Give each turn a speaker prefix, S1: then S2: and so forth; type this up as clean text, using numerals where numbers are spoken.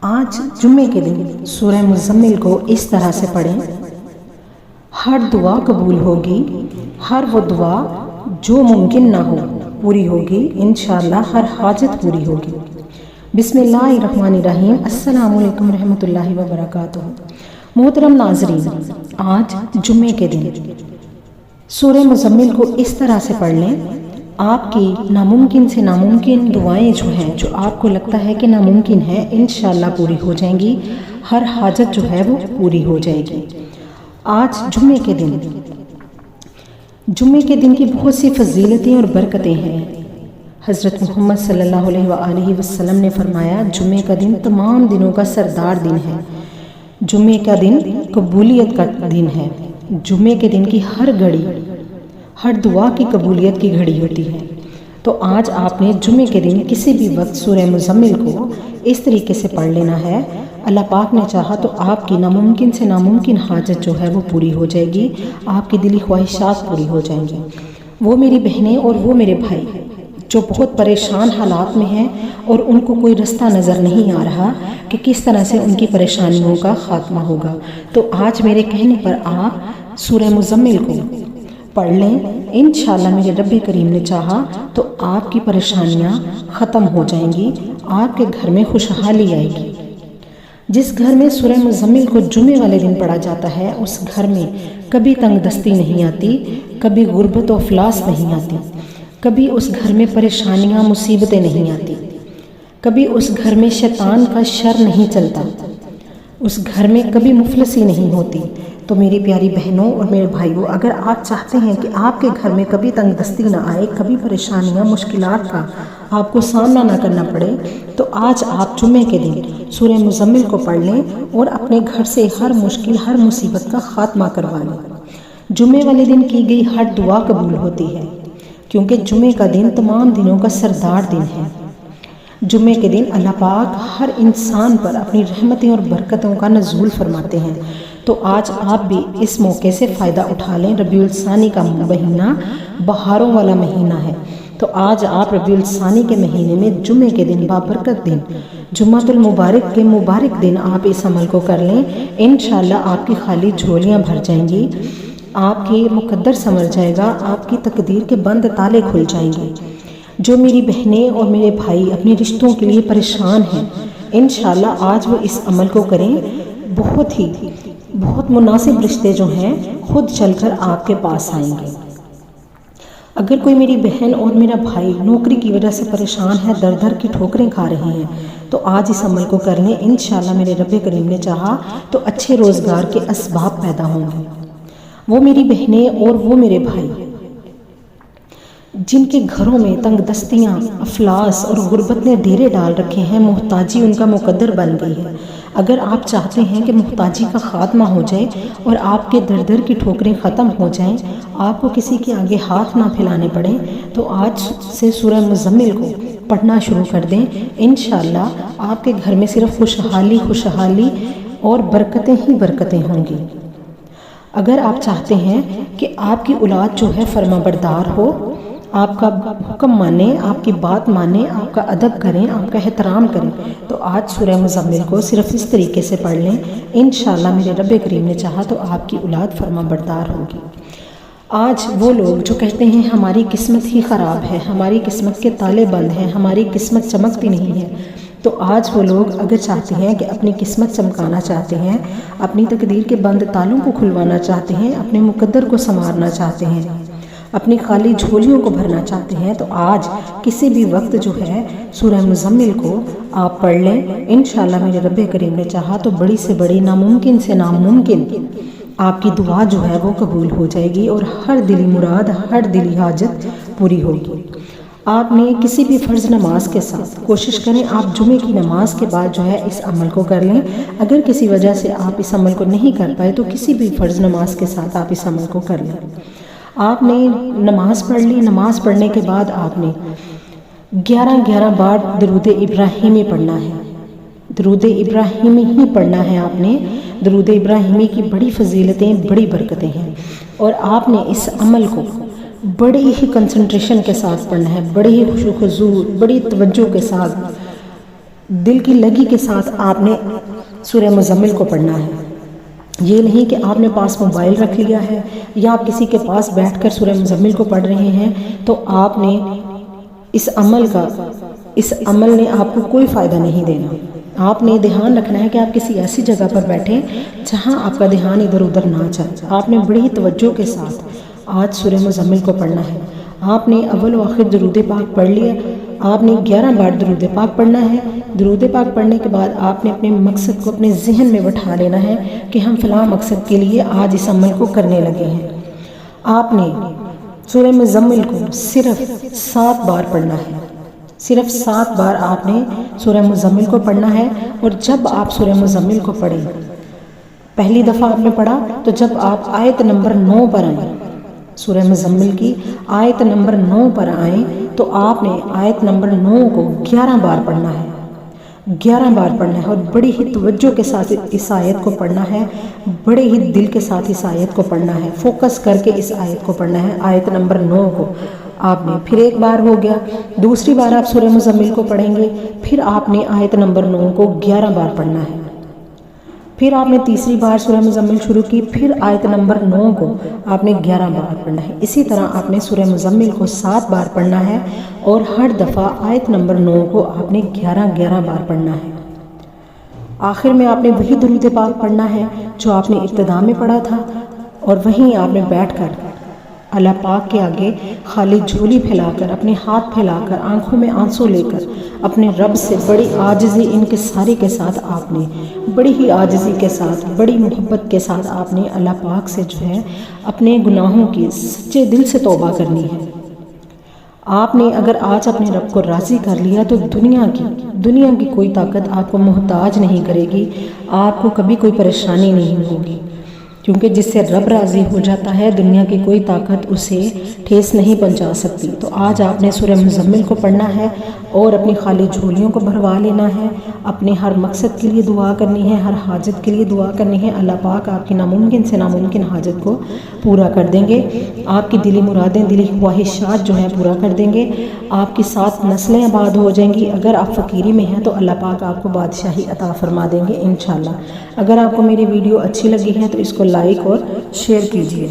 S1: آج جمعے کے دن سورہ مزمل کو اس طرح سے پڑھیں، ہر دعا قبول ہوگی، ہر وہ دعا جو ممکن نہ ہو پوری ہوگی، انشاءاللہ ہر حاجت پوری ہوگی۔ بسم اللہ الرحمن الرحیم۔ السلام علیکم ورحمۃ اللہ وبرکاتہ۔ محترم ناظرین، آج جمعے کے دن سورہ مزمل کو اس طرح سے پڑھ لیں، آپ کی ناممکن سے ناممکن دعائیں جو ہیں، جو آپ کو لگتا ہے کہ ناممکن ہے، انشاءاللہ پوری ہو جائیں گی، ہر حاجت جو ہے وہ پوری ہو جائے گی۔ آج جمعے کے دن کی بہت سی فضیلتیں اور برکتیں ہیں۔ حضرت محمد صلی اللہ علیہ وآلہ وسلم نے فرمایا، جمعے کا دن تمام دنوں کا سردار دن ہے، جمعے کا دن قبولیت کا دن ہے، جمعے کے دن کی ہر گھڑی ہر دعا کی قبولیت کی گھڑی ہوتی ہے۔ تو آج آپ نے جمعے کے دن کسی بھی وقت سورہ مزمل کو اس طریقے سے پڑھ لینا ہے، اللہ پاک نے چاہا تو آپ کی ناممکن سے ناممکن حاجت جو ہے وہ پوری ہو جائے گی، آپ کی دلی خواہشات پوری ہو جائیں گی۔ وہ میری بہنیں اور وہ میرے بھائی جو بہت پریشان حالات میں ہیں اور ان کو کوئی رستہ نظر نہیں آ رہا کہ کس طرح سے ان کی پریشانیوں کا خاتمہ ہوگا، تو آج میرے کہنے پر آپ سورہ مزمل کو پڑھ لیں، انشاءاللہ میرے رب کریم نے چاہا تو آپ کی پریشانیاں ختم ہو جائیں گی، آپ کے گھر میں خوشحالی آئے گی۔ جس گھر میں سورہ مزمل کو جمعے والے دن پڑھا جاتا ہے، اس گھر میں کبھی تنگ دستی نہیں آتی، کبھی غربت و افلاس نہیں آتی، کبھی اس گھر میں پریشانیاں مصیبتیں نہیں آتی، کبھی اس گھر میں شیطان کا شر نہیں چلتا، اس گھر میں کبھی مفلسی نہیں ہوتی۔ تو میری پیاری بہنوں اور میرے بھائیوں، اگر آپ چاہتے ہیں کہ آپ کے گھر میں کبھی تنگ دستی نہ آئے، کبھی پریشانیاں مشکلات کا آپ کو سامنا نہ کرنا پڑے، تو آج آپ جمعے کے دن سورہ مزمل کو پڑھ لیں اور اپنے گھر سے ہر مشکل ہر مصیبت کا خاتمہ کروا لیں۔ جمعے والے دن کی گئی ہر دعا قبول ہوتی ہے، کیونکہ جمعے کا دن تمام دنوں کا سردار دن ہے۔ جمعے کے دن اللہ پاک ہر انسان پر اپنی رحمتیں اور برکتوں کا نزول فرماتے ہیں۔ تو آج آپ بھی اس موقع سے فائدہ اٹھا لیں۔ ربیع الثانی کا مہینہ بہاروں والا مہینہ ہے، تو آج آپ ربیع الثانی کے مہینے میں جمعے کے دن بابرکت دن، جمعۃ المبارک کے مبارک دن آپ اس عمل کو کر لیں، انشاءاللہ آپ کی خالی جھولیاں بھر جائیں گی، آپ کی مقدر سنور جائے گا، آپ کی تقدیر کے بند تالے کھل جائیں گے۔ جو میری بہنیں اور میرے بھائی اپنے رشتوں کے لیے پریشان ہیں، انشاءاللہ آج وہ اس عمل کو کریں، بہت مناسب رشتے جو ہیں خود چل کر آپ کے پاس آئیں گے۔ اگر کوئی میری بہن اور میرا بھائی نوکری کی وجہ سے پریشان ہے، در در کی ٹھوکریں کھا رہے ہیں، تو آج اس عمل کو کر لیں، انشاءاللہ میرے رب کریم نے چاہا تو اچھے روزگار کے اسباب پیدا ہوں گے۔ وہ میری بہنیں اور وہ میرے بھائی جن کے گھروں میں تنگ دستیاں، افلاس اور غربت نے ڈیرے ڈال رکھے ہیں، محتاجی ان کا مقدر بن گئی ہے، اگر آپ چاہتے ہیں کہ محتاجی کا خاتمہ ہو جائے اور آپ کے در در کی ٹھوکریں ختم ہو جائیں، آپ کو کسی کے آگے ہاتھ نہ پھیلانے پڑیں، تو آج سے سورہ مزمل کو پڑھنا شروع کر دیں، انشاءاللہ آپ کے گھر میں صرف خوشحالی اور برکتیں ہی برکتیں ہوں گی۔ اگر آپ چاہتے ہیں کہ آپ کی اولاد جو ہے فرما بردار ہو، آپ کا حکم مانے، آپ کی بات مانے، آپ کا ادب کریں، آپ کا احترام کریں، تو آج سورہ مزمل کو صرف اس طریقے سے پڑھ لیں، انشاءاللہ میرے رب کریم نے چاہا تو آپ کی اولاد فرما بردار ہوگی۔ آج وہ لوگ جو کہتے ہیں ہماری قسمت ہی خراب ہے، ہماری قسمت کے تالے بند ہیں، ہماری قسمت چمکتی نہیں ہے، تو آج وہ لوگ اگر چاہتے ہیں کہ اپنی قسمت چمکانا چاہتے ہیں، اپنی تقدیر کے بند تالوں کو کھلوانا چاہتے ہیں، اپنے مقدر کو سنوارنا چاہتے ہیں، اپنی خالی جھولیوں کو بھرنا چاہتے ہیں، تو آج کسی بھی وقت جو ہے سورہ مزمل کو آپ پڑھ لیں، انشاءاللہ میرے رب کریم نے چاہا تو بڑی سے بڑی، ناممکن سے ناممکن آپ کی دعا جو ہے وہ قبول ہو جائے گی اور ہر دلی مراد، ہر دلی حاجت پوری ہوگی۔ آپ نے کسی بھی فرض نماز کے ساتھ کوشش کریں، آپ جمعے کی نماز کے بعد جو ہے اس عمل کو کر لیں، اگر کسی وجہ سے آپ اس عمل کو نہیں کر پائے تو کسی بھی فرض نماز کے ساتھ آپ اس عمل کو کر لیں۔ آپ نے نماز پڑھ لی، نماز پڑھنے کے بعد آپ نے 11 بار درود ابراہیمی پڑھنا ہے، درود ابراہیمی ہی پڑھنا ہے۔ آپ نے درود ابراہیمی کی بڑی فضیلتیں، بڑی برکتیں ہیں، اور آپ نے اس عمل کو بڑی ہی کنسنٹریشن کے ساتھ پڑھنا ہے، بڑی ہی خشوع و خضوع، بڑی توجہ کے ساتھ، دل کی لگی کے ساتھ آپ نے سورہ مزمل کو پڑھنا ہے۔ یہ نہیں کہ آپ نے پاس موبائل رکھ لیا ہے یا آپ کسی کے پاس بیٹھ کر سورہ مزمل کو پڑھ رہے ہیں تو آپ نے اس عمل نے آپ کو کوئی فائدہ نہیں دینا۔ آپ نے دھیان رکھنا ہے کہ آپ کسی ایسی جگہ پر بیٹھیں جہاں آپ کا دھیان ادھر ادھر نہ چلے۔ آپ نے بڑی توجہ کے ساتھ آج سورہ مزمل کو پڑھنا ہے۔ آپ نے اول و آخر درود پاک پڑھ لیا۔ آپ نے 11 بار درود پاک پڑھنا ہے۔ درود پاک پڑھنے کے بعد آپ نے اپنے مقصد کو اپنے ذہن میں بٹھا لینا ہے کہ ہم فلاں مقصد کے لیے آج اس عمل کو کرنے لگے ہیں۔ آپ نے سورہ مزمل کو صرف 7 بار پڑھنا ہے۔ صرف 7 بار آپ نے سورہ مزمل کو پڑھنا ہے۔ اور جب آپ سورہ مزمل کو پڑھیں، پہلی دفعہ آپ نے پڑھا تو جب آپ آیت نمبر 9 پر آئیں، سورہ مزمل کی آیت نمبر 9 پر آئیں تو آپ نے آیت نمبر 9 کو 11 بار پڑھنا ہے۔ 11 بار پڑھنا ہے اور بڑی ہی توجہ کے ساتھ اس آیت کو پڑھنا ہے، بڑے ہی دل کے ساتھ اس آیت کو پڑھنا ہے، فوکس کر کے اس آیت کو پڑھنا ہے۔ آیت نمبر 9 کو آپ نے پھر ایک بار ہو گیا، دوسری بار آپ سورہ مزمل کو پڑھیں گے، پھر آپ نے آیت نمبر 9 کو 11 بار پڑھنا ہے۔ پھر آپ نے تیسری بار سورہ مزمل شروع کی، پھر آیت نمبر 9 کو آپ نے 11 بار پڑھنا ہے۔ اسی طرح آپ نے سورہ مزمل کو 7 بار پڑھنا ہے اور ہر دفعہ آیت نمبر 9 کو آپ نے 11 بار پڑھنا ہے۔ آخر میں آپ نے وہی درود پاک پڑھنا ہے جو آپ نے ابتدا میں پڑھا تھا، اور وہیں آپ نے بیٹھ کر اللہ پاک کے آگے خالی جھولی پھیلا کر، اپنے ہاتھ پھیلا کر، آنکھوں میں آنسو لے کر اپنے رب سے بڑی عاجزی انکساری کے ساتھ آپ نے بڑی ہی عاجزی کے ساتھ، بڑی محبت کے ساتھ آپ نے اللہ پاک سے جو ہے اپنے گناہوں کی سچے دل سے توبہ کرنی ہے۔ آپ نے اگر آج اپنے رب کو راضی کر لیا تو دنیا کی کوئی طاقت آپ کو محتاج نہیں کرے گی، آپ کو کبھی کوئی پریشانی نہیں ہوگی، کیونکہ جس سے رب راضی ہو جاتا ہے دنیا کی کوئی طاقت اسے ٹھیس نہیں پہنچا سکتی۔ تو آج آپ نے سورہ مزمل کو پڑھنا ہے اور اپنی خالی جھولیوں کو بھروا لینا ہے، اپنے ہر مقصد کے لیے دعا کرنی ہے، ہر حاجت کے لیے دعا کرنی ہے۔ اللہ پاک آپ کی ناممکن سے ناممکن حاجت کو پورا کر دیں گے، آپ کی دلی مرادیں، دلی خواہشات جو ہیں پورا کر دیں گے، آپ کی 7 نسلیں آباد ہو جائیں گی۔ اگر آپ فقیری میں ہیں تو اللہ پاک آپ کو بادشاہی عطا فرما دیں گے انشاءاللہ۔ اگر آپ کو میری ویڈیو اچھی لگی ہے تو اس کو لائک اور شیئر کیجیے۔